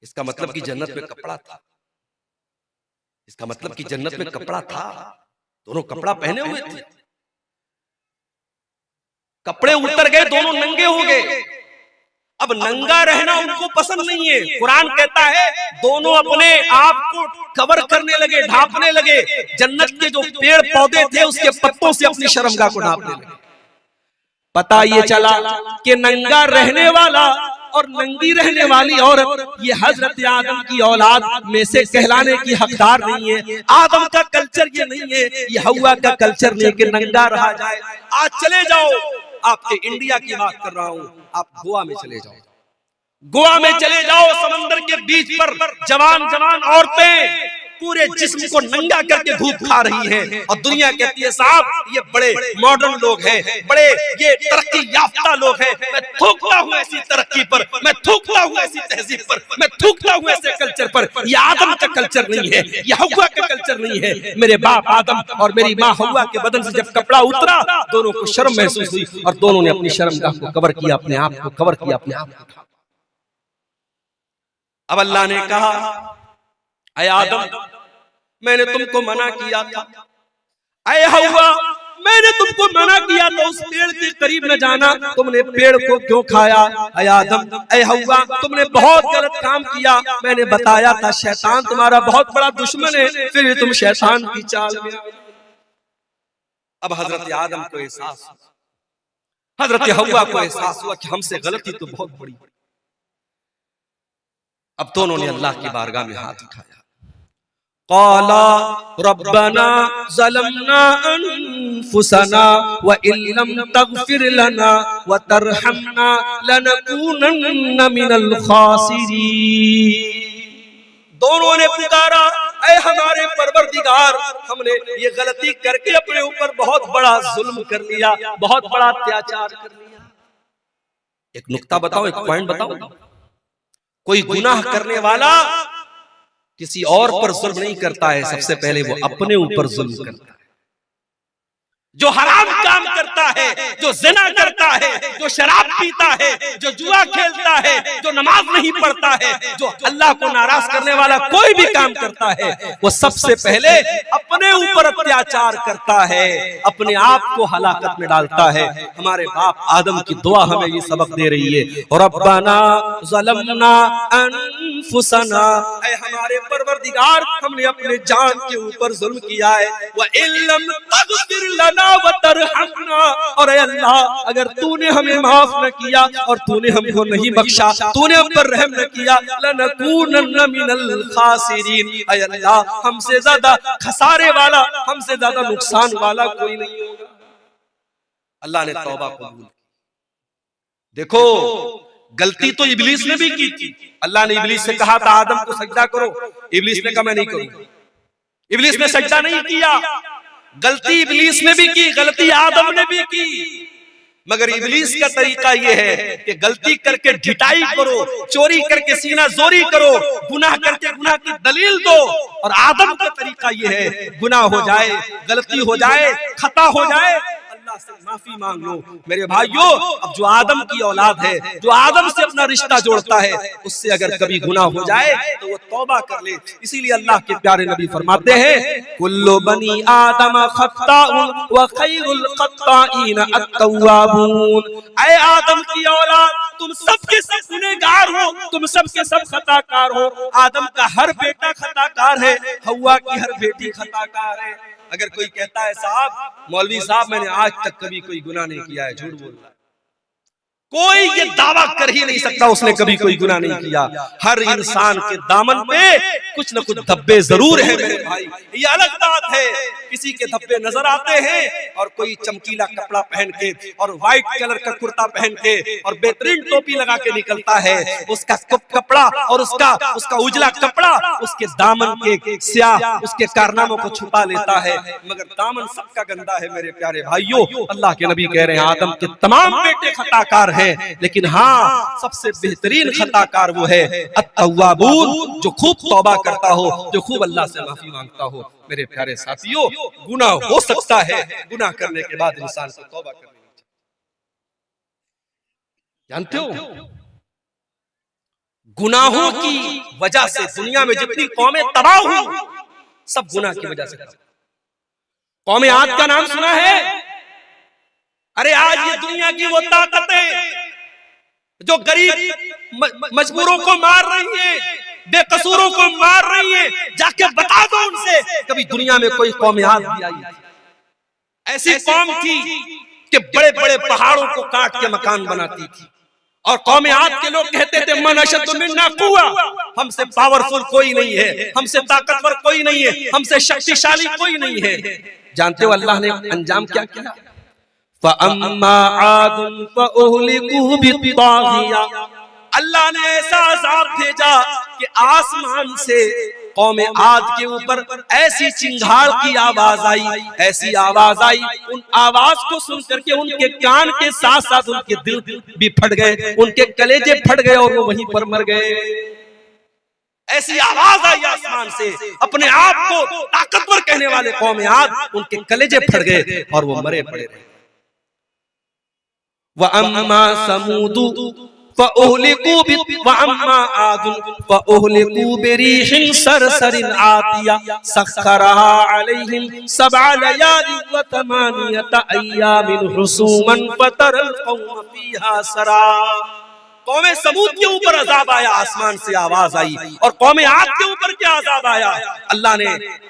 इसका मतलब कि जन्नत में कपड़ा था, इसका मतलब कि जन्नत में कपड़ा था, दोनों कपड़ा पहने हुए थे, कपड़े उतर गए, दोनों नंगे हो गए। अब नंगा रहना उनको पसंद नहीं है। कुरान कहता है दोनों अपने आप को कवर करने लगे, ढांपने लगे। जन्नत के जो पेड़ पौधे थे उसके पत्तों से अपनी शर्मगाह को ढांपने लगे। पता ये चला कि नंगा रहने वाला और नंगी रहने वाली औरत ये हजरत आदम की औलाद में से कहलाने की हकदार नहीं है। आदम का कल्चर ये नहीं है, ये हव्वा का कल्चर नहीं कि नंगा रहा जाए। आज चले जाओ, आपके इंडिया की बात कर रहा हूं, आप गोवा में चले जाओ, गोवा में चले जाओ, समंदर के बीच पर जवान जवान औरतें पूरे जिस्म को नंगा करके घूम खा रही हैं और दुनिया कहती है साहब ये बड़े मॉडर्न लोग हैं, बड़े ये तरक्की याफ्ता लोग हैं। मैं थूकता हूँ ऐसी तरक्की पर, मैं थूकता हूँ ऐसी तहजीब पर, मैं थूकता हूँ ऐसे कल्चर पर। ये आदम का कल्चर नहीं है, ये हव्वा का कल्चर नहीं है। मेरे बाप आदम और मेरी माँ हव्वा के बदन से जब कपड़ा उतरा, दोनों को शर्म महसूस हुई और दोनों ने अपनी शर्मगाह को कवर किया, अपने आप को कवर किया, अपने आप को। अब अल्लाह ने कहा ऐ आदम मैंने तुमको मना किया था, ऐ हव्वा मैंने तुमको मना किया था उस पेड़ के करीब न जाना, तुमने पेड़ को क्यों खाया? ऐ आदम ऐ हव्वा तुमने बहुत गलत काम किया, मैंने बताया था शैतान तुम्हारा बहुत बड़ा दुश्मन है, फिर भी तुम शैतान की चाल में। अब हजरत आदम को एहसास, हजरत हव्वा को एहसास हुआ कि हमसे गलती तो बहुत बड़ी। अब दोनों ने अल्लाह की बारगाह में हाथ उठाया। क़ाला रब्बना ज़लमना अनफुसना व इल्लम तग़फिर लना व तरहमना लनकूनन्ना मिनल ख़ासिरीन। दोनों ने पुकारा ऐ हमारे परवरदिगार, हमने ये गलती करके अपने ऊपर बहुत बड़ा जुल्म कर लिया, बहुत बड़ा अत्याचार कर लिया। एक नुक्ता बताओ, एक पॉइंट बताओ, कोई गुनाह करने वाला किसी और पर जुल्म नहीं करता है, सबसे पहले वो अपने ऊपर जुल्म करता है। जो हराम काम करता है, जो ज़िना करता है, जो शराब पीता है, जो जुआ खेलता है, जो नमाज नहीं पढ़ता है, जो अल्लाह को नाराज करने वाला कोई भी काम करता है, वो सबसे पहले अपने ऊपर अत्याचार करता है, अपने आप को हलाकत में डालता है। हमारे बाप आदम की दुआ हमें ये सबक दे रही है, रब्बना ज़लमना अनफुसना, ऐ हमारे परवरदिगार हमने अपने जान के ऊपर जुल्म किया है, व इल्लम तग़फिर लना व तरहमना, और अल्लाह अगर तूने हमें माफ न किया और तूने हमको नहीं बख्शा, तूने हम पर रहम न किया, लनकूनन्ना मिनल खासिरीन, ऐ अल्लाह हमसे ज्यादा खसारे वाला, हमसे ज्यादा नुकसान वाला कोई नहीं होगा। अल्लाह ने तौबा कबूल। देखो गलती तो इब्लीस ने भी की थी। अल्लाह ने इब्लीस से कहा था आदम को सजदा करो, इब्लीस ने कहा मैं नहीं करूंगा। इब्लीस ने सजदा नहीं किया। गलती इब्लीस ने भी की, गलती आदम ने भी की, मगर इब्लीस का तरीका यह है कि गलती करके ढिठाई करो, चोरी करके सीना जोरी करो, गुनाह करके गुनाह की दलील दो। और आदम का तरीका यह है गुनाह हो जाए, गलती हो जाए, खता हो जाए, अल्लाह से माफी मांग लो। मेरे भाइयों, अब जो आदम की औलाद है, जो आदम से अपना रिश्ता जोड़ता है, उससे अगर कभी गुनाह हो जाए तो वो तौबा कर ले। इसीलिए अल्लाह के प्यारे नबी फरमाते हैं कुल्लु बनी आदम खत्ताउन व खैरुल खत्ताइन अत-तव्वाबून। ऐ आदम की औलाद तुम सबके सब गुनहगार हो, तुम सबके सब खताकार हो। आदम का हर बेटा खताकार है, हव्वा की हर बेटी खताकार है। अगर कोई कहता है साहब मौलवी साहब मैंने आज तक कभी कोई गुनाह नहीं किया है, झूठ बोल रहा है। कोई ये दावा कर ही नहीं सकता उसने कभी कोई गुनाह नहीं किया। हर इंसान के दामन पे कुछ न कुछ धब्बे जरूर है मेरे भाई। ये अलग बात है किसी के धब्बे नजर आते हैं और कोई चमकीला कपड़ा पहन के और व्हाइट कलर का कुर्ता पहन के और बेहतरीन टोपी लगा के निकलता है। उसका कपड़ा और उसका उजला कपड़ा उसके दामन के स्याह उसके कारनामों को छुपा लेता है, मगर दामन सबका गंदा है। मेरे प्यारे भाइयों, अल्लाह के नबी कह रहे हैं आदम के तमाम बेटे खताकार हैं, लेकिन हाँ सबसे बेहतरीन खताकार वो है अत-तव्वाबून, जो खूब तौबा करता हो, जो खूब अल्लाह से माफी मांगता हो। मेरे प्यारे साथियों, गुनाह हो सकता है, गुनाह करने के बाद इंसान को तौबा करनी चाहिए। जानते हो, गुनाहों की वजह से दुनिया में जितनी कौमें तबाह हुई सब गुनाह की वजह से। कौमे आद का नाम सुना है? अरे आज ये दुनिया की वो ताकतें जो गरीब मजबूरों को मार रही है, बेकसूरों को मार रही है, जाके बता दो उनसे कभी दुनिया में कोई कौम आद भी आई? ऐसी कौम थी कि बड़े बड़े पहाड़ों को काट के मकान बनाती थी और कौम आद के लोग कहते थे मन अशद्दु मिन्ना कुव्वा, हमसे पावरफुल कोई नहीं है, हमसे ताकतवर कोई नहीं है, हमसे शक्तिशाली कोई नहीं है। जानते हो अल्लाह ने अंजाम क्या किया? फ़अम्मा आदुन फ़उहलिकू बित्ताग़िया, अल्लाह ने ऐसा अज़ाब भेजा कि आसमान से कौमे आद के ऊपर ऐसी चिंगाड़ की आवाज आई, ऐसी आवाज आई, उन आवाज को सुन करके उनके कान के साथ साथ उनके दिल भी फट गए, उनके कलेजे फट गए और वो वहीं पर मर गए। ऐसी आवाज आई आसमान से, अपने आप को ताकतवर कहने वाले कौमे आद, उनके कलेजे फट गए और वो मरे पड़े रहे। व अम्मा समूदु फ़उहलिकू वअम्मा आदुन फ़उहलिकू बिरीहिन सरसरिन आतिया सख्खरहा अलैहिम सबअ लयालिन व तमानियत अय्यामिन हुसूमन फतरल कौम फीहा सरा। कौमे समूद के ऊपर अजाब आया, आसमान से आवाज आई, और कौमे आद के ऊपर क्या अजाब आया? अल्लाह ने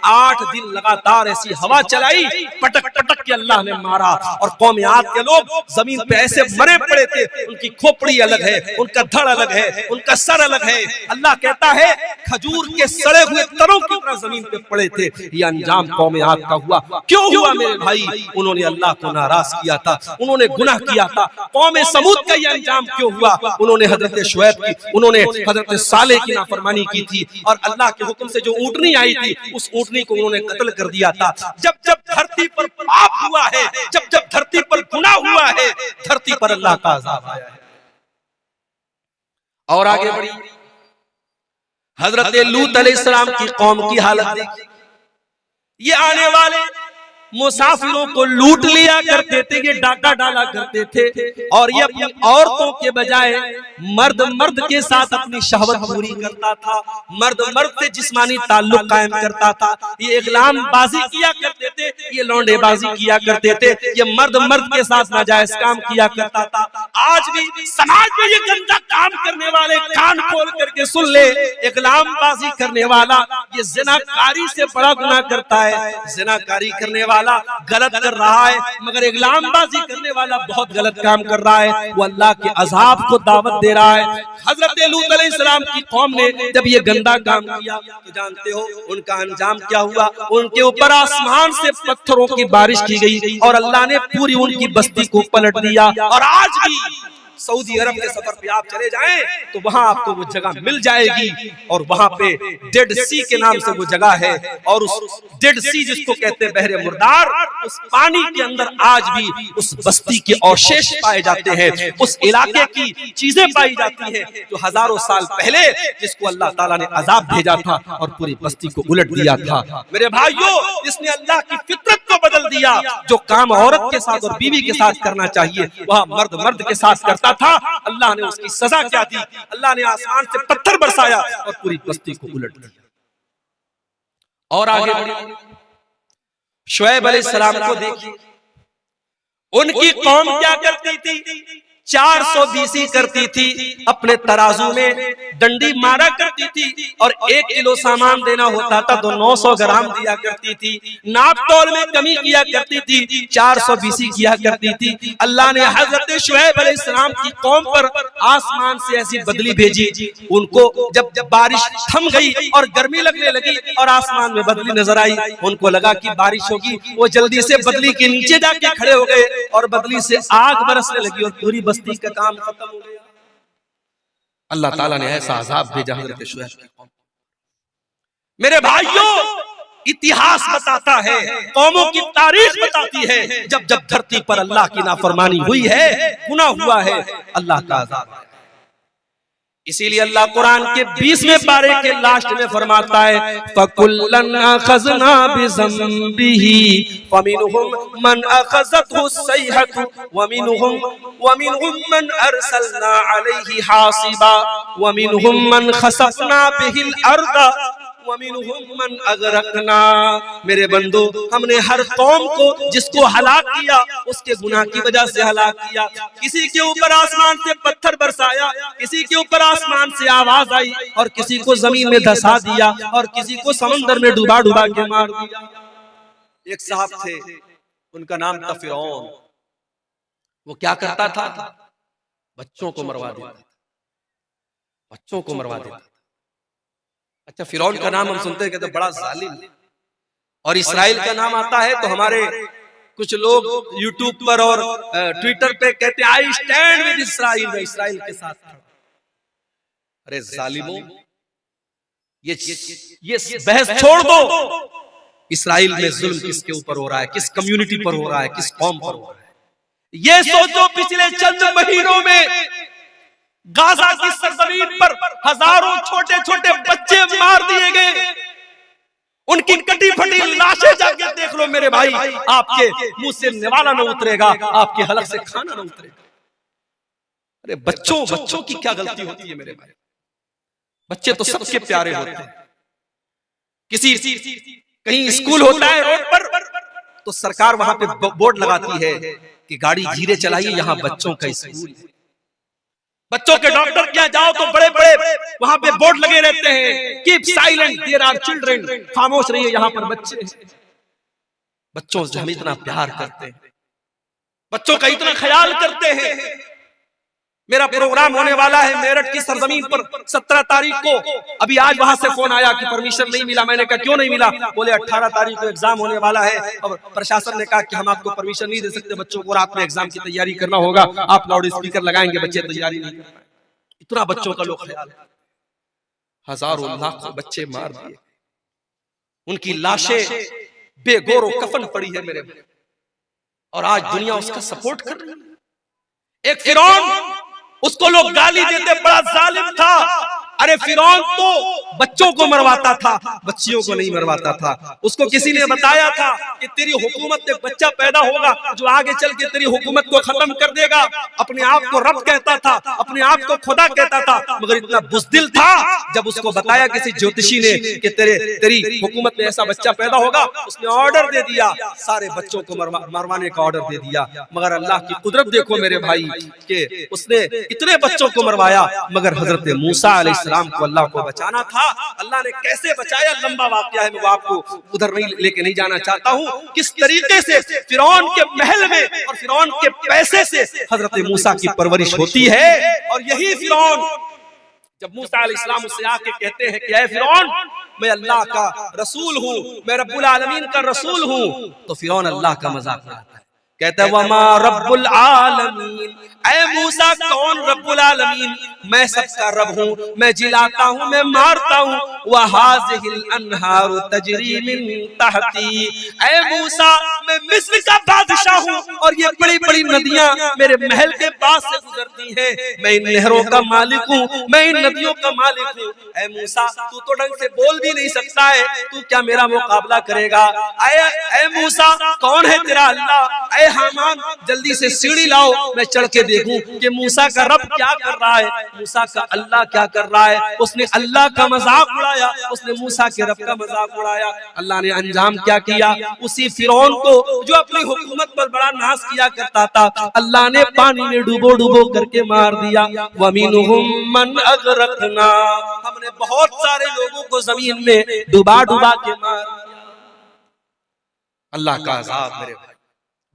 8 दिन लगातार ऐसी हवा चलाई, पटक पटक के अल्लाह ने मारा, और कौमे आद के लोग जमीन पे ऐसे मरे पड़े थे, उनकी खोपड़ी अलग है, उनका धड़ अलग है, उनका सर अलग है। अल्लाह कहता है खजूर के सड़े हुए तनों की तरह जमीन पे पड़े थे। ये अंजाम कौमे आद का हुआ। क्यों हुआ मेरे भाई? उन्होंने अल्लाह को नाराज किया था, उन्होंने गुनाह किया था। कौमे समूद का ये अंजाम क्यों हुआ? उन्होंने हजरत शुएब की, उन्होंने हजरत सालेह की नाफरमानी की थी, और अल्लाह के हुक्म से जो ऊँटनी आई थी उस ऊँटनी को उन्होंने कत्ल कर दिया था। जब जब धरती पर पाप हुआ है, जब जब धरती पर गुनाह हुआ है, धरती पर अल्लाह का अज़ाब आया है। और आगे बढ़ी, हजरत लूत अलैहिस्सलाम की कौम की हालत देखी। ये आने वाले मुसाफिरों को लूट लिया करते थे, ये डाका डाला करते थे, और ये अपनी औरतों के बजाय मर्द मर्द के साथ अपनी शहवत पूरी करता था, मर्द मर्द से जिस्मानी ताल्लुक कायम करता था। ये इग़लाम बाजी किया करते थे, ये लौंडेबाजी किया करते थे, ये मर्द मर्द के साथ नाजायज काम किया करता था। आज भी समाज में ये गंदा काम करने वाले कान खोल करके सुन ले, इग़लाम बाजी करने वाला ये ज़िनाकारी से बड़ा गुनाह करता है। ज़िनाकारी करने वाला गलत कर रहा है, मगर इग़लामबाजी करने वाला बहुत गलत काम कर रहा है, वो अल्लाह के अज़ाब को दावत दे रहा है। हजरत लूत अलैहिस्सलाम की कौम ने जब ये गंदा काम किया तो जानते हो उनका अंजाम क्या हुआ? उनके ऊपर आसमान से पत्थरों की बारिश की गई और अल्लाह ने पूरी उनकी बस्ती को पलट दिया। और आज भी सऊदी अरब के सफर पे आप चले जाएं तो वहां आपको वो जगह मिल जाएगी, और वहां पे डेड सी के नाम से वो जगह है, और उस डेड सी जिसको कहते हैं बहरे मुर्दार, उस पानी के अंदर आज भी उस बस्ती के अवशेष पाए जाते हैं, उस इलाके की चीजें पाई जाती हैं जो हजारों साल पहले जिसको अल्लाह ताला ने अजाब भेजा था और पूरी बस्ती को उलट दिया था। मेरे भाइयों, इसने अल्लाह की फितरत को बदल दिया। जो काम औरत के साथ और बीवी के साथ करना चाहिए वह मर्द मर्द के साथ करता था। अल्लाह ने उसकी सजा क्या दी? अल्लाह ने आसमान से पत्थर बरसाया और पूरी बस्ती को उलट दिया। और आगे बढ़िए, शुएब अलैहिस्सलाम को देखिए, उनकी कौम क्या करती थी? 400 बीसी करती थी, अपने तराजू में डंडी मारा करती थी और 1 किलो सामान देना होता था तो 900 ग्राम दिया करती थी। नाप तोल में कमी किया करती थी, 400 बीसी किया करती थी। अल्लाह ने हजरत शुएब अलैहिस्सलाम की कौम पर आसमान से ऐसी बदली भेजी, उनको जब बारिश थम गई और गर्मी लगने लगी और आसमान में बदली नजर आई, उनको लगा कि बारिश होगी, वो जल्दी से बदली के नीचे जाके खड़े हो गए और बदली से आग बरसने लगी और पूरी बस्ती का काम खत्म हो गया। अल्लाह ताला ने ऐसा अजाब भेजा हजरत शुएब की कौम। मेरे भाइयों, इतिहास बताता है, कौमों की तारीख बताती है, जब जब धरती पर अल्लाह की नाफरमानी हुई है, गुनाह हुआ है, अल्लाह का अजाब है। इसीलिए अल्लाह कुरान के 20वें पारे के लास्ट में फरमाता है, फकुल्लन अखज़ना बिज़ंबिही फमिनहुम मन अखज़तहु सयहतु वमिनहुम मन अरसलना अलैहि हासिबा वमिनहुम मन खसफना बिहिल अर्द वमिनहुम मन अगरकना। मेरे बंदो, हमने हर कौम को जिसको हलाक किया उसके गुनाह की वजह से हलाक किया। किसी के ऊपर आसमान से पत्थर बरसाया, किसी के ऊपर आसमान से आवाज आई और किसी को जमीन में धंसा दिया और किसी को समंदर में डुबा डुबा के मार दिया। एक साहब थे, उनका नाम था फिरौन। वो क्या करता था? बच्चों को मरवा देता था, बच्चों को मरवा देता। अच्छा, फिरौन का नाम हम सुनते हैं, कहते बड़ा जालिम। और इस्राइल का नाम आता है तो हमारे कुछ लोग यूट्यूब पर और ट्विटर पे कहते हैं आई स्टैंड विद इस्राइल, मैं इस्राइल के साथ खड़ा। अरे जालिमों, ये बहस छोड़ दो। इस्राइल में जुल्म किसके ऊपर हो रहा है, किस कम्युनिटी पर हो रहा है, किस कौम पर हो रहा है, ये सोचो। पिछले चंद महीनों में गाजा की सरजमीन पर हजारों छोटे छोटे बच्चे मार दिए गए। उनकी कटी फटी लाशें जाके देख लो मेरे भाई, आपके मुंह से निवाला न उतरेगा, आपके हलक से खाना न उतरेगा। अरे बच्चों की क्या गलती होती है मेरे भाई? बच्चे तो सबके प्यारे होते हैं। किसी कहीं स्कूल होता है रोड पर तो सरकार वहां पे बोर्ड लगाती है कि गाड़ी धीरे चलाइए, यहाँ बच्चों का स्कूल है। बच्चों के डॉक्टर क्या जाओ तो बड़े बड़े वहां पे बोर्ड लगे रहते हैं, keep silent there are children, खामोश रहिए, यहाँ पर बच्चे हैं। बच्चों से हम इतना प्यार करते हैं, बच्चों का इतना ख्याल करते हैं। मेरा प्रोग्राम होने वाला है मेरठ की सरजमीन पर 17 तारीख को। अभी आज वहां से फोन आया कि परमिशन नहीं मिला। मैंने कहा क्यों नहीं मिला? बोले 18 तारीख को एग्जाम होने वाला है और प्रशासन ने कहा कि हम आपको परमिशन नहीं दे सकते, बच्चों को रात में एग्जाम की तैयारी करना होगा, आप लाउड स्पीकर लगाएंगे, बच्चे तैयारी नहीं कर पाए। इतना बच्चों का लोग ख्याल। हजारों लाखों बच्चे मार दिए, उनकी लाशें बेगौर कफन पड़ी है मेरे भाई, और आज दुनिया उसका सपोर्ट कर रही है। एक फिरौन, उसको लोग गाली देते बड़ा जालिम था। अरे फिरौन तो बच्चों को मरवाता था, बच्चियों को नहीं मरवाता था। उसको किसी ने बताया था कि तेरी हुकूमत में बच्चा पैदा होगा जो आगे चल के तेरी हुकूमत को खत्म कर देगा। अपने आप को रब कहता था, अपने आप को खुदा कहता था, मगर इतना बुज़दिल था, जब उसको बताया किसी ज्योतिषी ने कि तेरी हुकूमत में ऐसा बच्चा पैदा होगा, उसने ऑर्डर दे दिया, सारे बच्चों को मरवाने का ऑर्डर दे दिया। मगर अल्लाह की कुदरत देखो मेरे भाई कि उसने इतने बच्चों को मरवाया, मगर हजरत मूसा अलैहिस्सलाम को अल्लाह को बचाना था। अल्लाह ने कैसे बचाया, लंबा वाकया है, मैं आपको उधर नहीं लेके नहीं जाना चाहता हूँ। किस तरीके से फिरौन के महल में और फिरौन के पैसे से हजरत मूसा की परवरिश होती है। और यही फिरौन जब मूसा अलैहिस्सलाम उससे आके कहते हैं कि ऐ फिरौन, मैं अल्लाह का रसूल हूँ, मैं रब्बुल आलमीन का रसूल हूँ, तो फिरौन अल्लाह का मजाक उड़ाता है, कहता है वमा रब्बुल आलमीन, ऐ मूसा कौन रब्बुल आलमीन? मैं सबका रब हूँ, मैं जिलाता हूँ, मैं मारता हूँ। वहाज़िहिल अन्हारु तजरी मिन तहती, ऐ मूसा मैं मिस्र का बादशाह हूँ और ये बड़ी बड़ी नदियाँ मेरे महल के पास से गुजरती हैं। मैं इन नहरों का मालिक हूँ, मैं इन नदियों का मालिक हूँ। ऐ मूसा तू तो ढंग से बोल भी नहीं सकता है, तू क्या मेरा मुकाबला करेगा? ऐ मूसा कौन है तेरा अल्लाह? ऐ हामान जल्दी से सीढ़ी लाओ, मैं चढ़ के देखूं कि मूसा का रब क्या कर रहा है, मूसा का अल्लाह क्या कर रहा है। उसने अल्लाह का मजाक उड़ाया, उसने मूसा के रब का मजाक उड़ाया। अल्लाह ने अंजाम क्या किया, उसी फिरौन को जो अपनी हुकूमत पर बड़ा नाज किया करता था, अल्लाह ने पानी में डुबो डुबो करके मार दिया। वमिनहुम मन अगरकना, हमने बहुत सारे लोगों को जमीन में डुबा डुबा के मार दिया। अल्लाह का अज़ाब मेरे भाई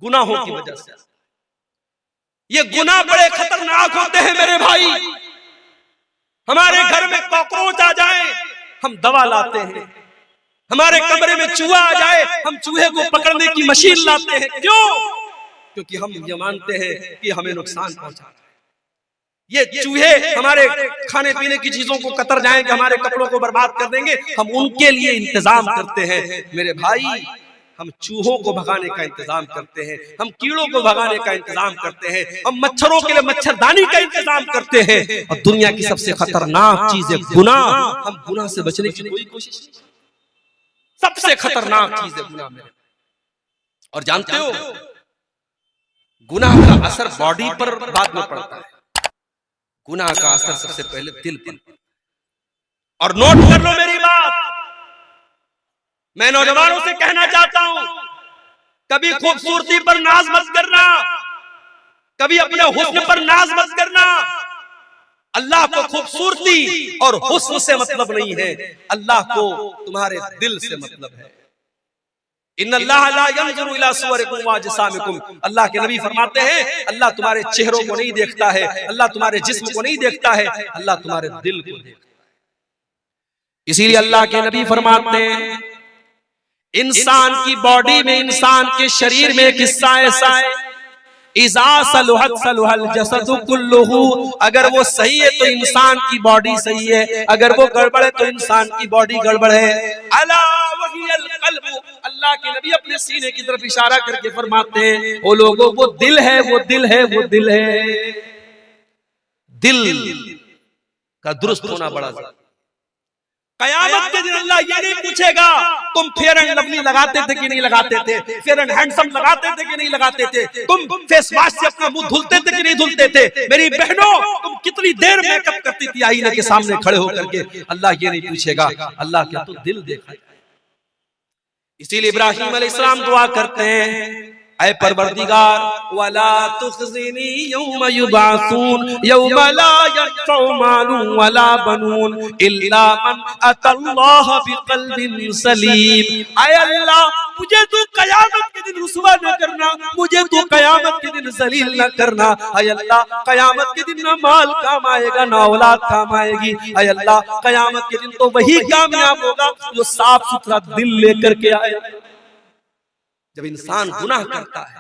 गुनाहों की वजह से। ये गुनाह बड़े खतरनाक होते हैं मेरे भाई। हमारे घर में कॉकरोच आ जाए हम दवा लाते हैं, हमारे कमरे में चूहा आ जाए हम चूहे को पकड़ने की मशीन लाते हैं। क्यों? क्योंकि हम ये मानते हैं कि हमें नुकसान पहुंचा है। ये चूहे हमारे खाने पीने की चीजों को कतर जाएंगे, हमारे कपड़ों को बर्बाद कर देंगे, हम उनके लिए इंतजाम करते हैं। मेरे भाई हम चूहों को भगाने का इंतजाम करते हैं, हम कीड़ों को भगाने का इंतजाम करते हैं, हम मच्छरों के लिए मच्छरदानी का इंतजाम करते हैं। और दुनिया की सबसे खतरनाक चीज है गुनाह। हम गुनाह से बचने की कोई कोशिश नहीं। सबसे खतरनाक चीज है गुनाह में। और जानते हो गुनाह का असर बॉडी पर बाद में पड़ता है, गुनाह का असर सबसे पहले दिल पर। और नोट कर लो मेरी बात, मैं नौजवानों से कहना चाहता हूं, कभी खूबसूरती पर नाज मत करना, कभी अपने हुस्न पर नाज मत करना। अल्लाह को खूबसूरती और हुस्न से मतलब नहीं है, अल्लाह को तुम्हारे दिल से मतलब है। इन्नल्लाह ला यंजुरु इला सुवरिकुम व अजसामिकुम, अल्लाह के नबी फरमाते हैं अल्लाह तुम्हारे चेहरों को नहीं देखता है, अल्लाह तुम्हारे जिस्म को नहीं देखता है, अल्लाह तुम्हारे दिल को देखता है। इसीलिए अल्लाह के नबी फरमाते हैं इंसान की बॉडी में, इंसान के शरीर में एक हिस्सा ऐसा है, इज़ा सलुहत सलुहल जसदु कुल्लुहु, अगर वो सही है तो इंसान की बॉडी सही है, अगर वो गड़बड़ है तो इंसान की बॉडी गड़बड़ है। अला वहियल क़ल्बु, अल्लाह के नबी अपने सीने की तरफ इशारा करके फरमाते हैं ओ लोगों वो दिल है, वो दिल है, वो दिल है। दिल का दुरुस्त होना बड़ा जरूरी। कयामत के दिन अल्लाह ये नहीं पूछेगा तुम फेयर एंड लवली लगाते थे कि नहीं लगाते थे, फेयर एंड हैंडसम लगाते थे कि नहीं लगाते थे, तुम फेस वॉश से अपना मुंह धुलते थे कि नहीं धुलते थे, मेरी बहनों तुम कितनी देर मेकअप करती थी आईने के सामने खड़े होकर के। अल्लाह ये नहीं पूछेगा, अल्लाह क्या तो दिल देखा जाए। इसीलिए इब्राहिम अलैहिस्सलाम दुआ करते हैं ऐ परवरदिगार वला तुखज़िनी यौम युबअसून यौम ला यनफ़उ मालुन वला बनून इल्ला मन अतल्लाह बिक़ल्बिन सलीम। ऐ अल्लाह मुझे तू कयामत के दिन रुसवा न करना, मुझे तू कयामत के दिन जलील न करना। ऐ अल्लाह कयामत के दिन न माल काम आएगा न औलाद काम आएगी। ऐ अल्लाह कयामत के दिन तो वही कामयाब होगा जो साफ सुथरा दिल लेकर के आए। जब इंसान गुनाह करता है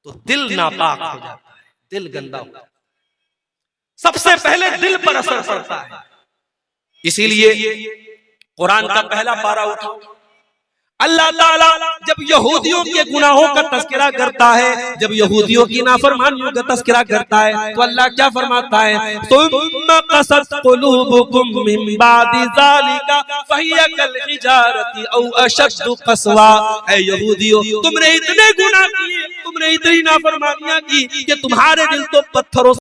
तो दिल नापाक हो जाता है, दिल गंदा होता है, सबसे पहले दिल पर असर पड़ता है। इसीलिए कुरान का पहला पारा उठाओ, अल्लाह ताला जब यहूदियों के गुनाहों का तज़किरा करता है, जब यहूदियों की नाफरमानियों का तज़किरा करता है तो अल्लाह क्या फरमाता है, सुम्मा क़सत क़ुलूबुकुम मिन बादि ज़ालिका फ़हिय कल हिजारति औ अशद्दु क़स्वा। ऐ यहूदियों तुमने इतने गुनाह किए, तुमने इतनी नाफरमानियां की कि तुम्हारे दिल तो पत्थरों